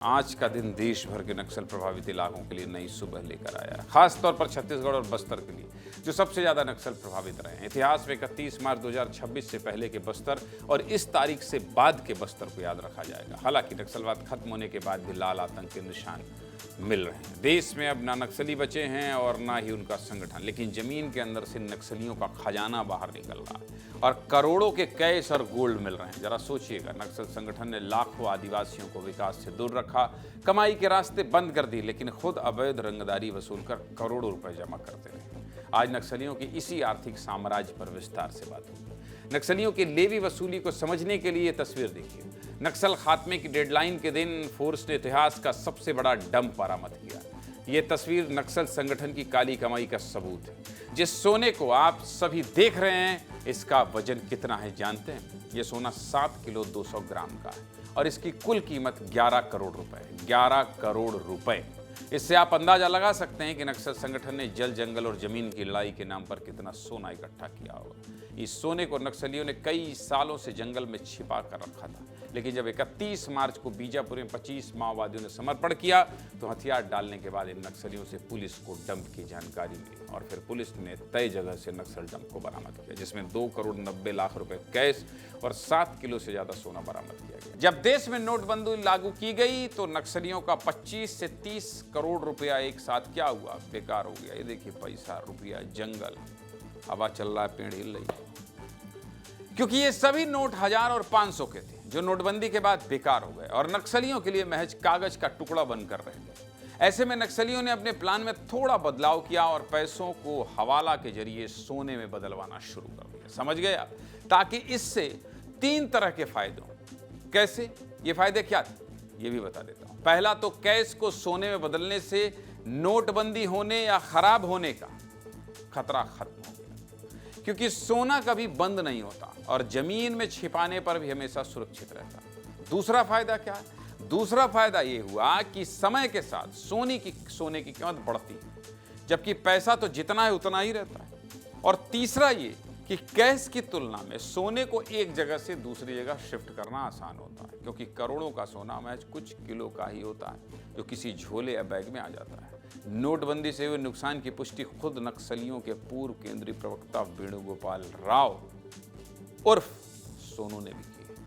आज का दिन देश भर के नक्सल प्रभावित इलाकों के लिए नई सुबह लेकर आया है, खासतौर पर छत्तीसगढ़ और बस्तर के लिए, जो सबसे ज्यादा नक्सल प्रभावित रहे हैं। इतिहास में 31 मार्च 2026 से पहले के बस्तर और इस तारीख से बाद के बस्तर को याद रखा जाएगा। हालांकि नक्सलवाद खत्म होने के बाद भी लाल आतंक के निशान मिल रहे हैं। देश में अब ना नक्सली बचे हैं और ना ही उनका संगठन, लेकिन जमीन के अंदर से नक्सलियों का खजाना बाहर निकल रहा है और करोड़ों के कैश और गोल्ड मिल रहे हैं। जरा सोचिएगा, नक्सल संगठन ने लाखों आदिवासियों को विकास से दूर रखा, कमाई के रास्ते बंद कर दिए, लेकिन खुद अवैध रंगदारी वसूल कर करोड़ों रुपए जमा करते रहे। आज नक्सलियों की इसी आर्थिक साम्राज्य पर विस्तार से बात होगी। नक्सलियों की लेवी वसूली को समझने के लिए तस्वीर देखिए। नक्सल खात्मे की डेडलाइन के दिन फोर्स ने इतिहास का सबसे बड़ा डंप बरामद किया। ये तस्वीर नक्सल संगठन की काली कमाई का सबूत है। जिस सोने को आप सभी देख रहे हैं, इसका वजन कितना है जानते हैं? ये सोना 7 किलो 200 ग्राम का है और इसकी कुल कीमत 11 करोड़ रुपए। 11 करोड़ रुपए। इससे आप अंदाजा लगा सकते हैं कि नक्सल संगठन ने जल, जंगल और जमीन की लड़ाई के नाम पर कितना सोना इकट्ठा किया होगा। इस सोने को नक्सलियों ने कई सालों से जंगल में छिपा कर रखा था, लेकिन जब 31 मार्च को बीजापुर में 25 माओवादियों ने समर्पण किया तो हथियार डालने के बाद इन नक्सलियों से पुलिस को डंप की जानकारी मिली और फिर पुलिस ने तय जगह से नक्सल डंप को बरामद किया, जिसमें 2 करोड़ 90 लाख रुपए कैश और 7 किलो से ज्यादा सोना बरामद किया गया। जब देश में नोटबंदी लागू की गई तो नक्सलियों का 25 से 30 करोड़ रुपया एक साथ क्या हुआ? बेकार हो गया। ये देखिए, पैसा, रुपया, जंगल, हवा चल रहा है, पेड़ हिल रही है, क्योंकि ये सभी नोट 1000 और 500 के थे, जो नोटबंदी के बाद बेकार हो गए और नक्सलियों के लिए महज कागज का टुकड़ा बनकर रह गए। ऐसे में नक्सलियों ने अपने प्लान में थोड़ा बदलाव किया और पैसों को हवाला के जरिए सोने में बदलवाना शुरू कर दिया। समझ गए आप? ताकि इससे 3 तरह के फायदे हों। कैसे? ये फायदे क्या थे, ये भी बता देता हूं। पहला तो कैश को सोने में बदलने से नोटबंदी होने या खराब होने का खतरा खत्म हो गया, क्योंकि सोना कभी बंद नहीं होता और जमीन में छिपाने पर भी हमेशा सुरक्षित रहता। दूसरा फायदा क्या है? दूसरा फायदा ये हुआ कि समय के साथ सोने की कीमत बढ़ती है, जबकि पैसा तो जितना है उतना ही रहता है। और तीसरा ये कि कैश की तुलना में सोने को एक जगह से दूसरी जगह शिफ्ट करना आसान होता है, क्योंकि करोड़ों का सोना महज कुछ किलो का ही होता है, जो किसी झोले या बैग में आ जाता है। नोटबंदी से हुए नुकसान की पुष्टि खुद नक्सलियों के पूर्व केंद्रीय प्रवक्ता वेणुगोपाल राव उर्फ सोनू ने भी की।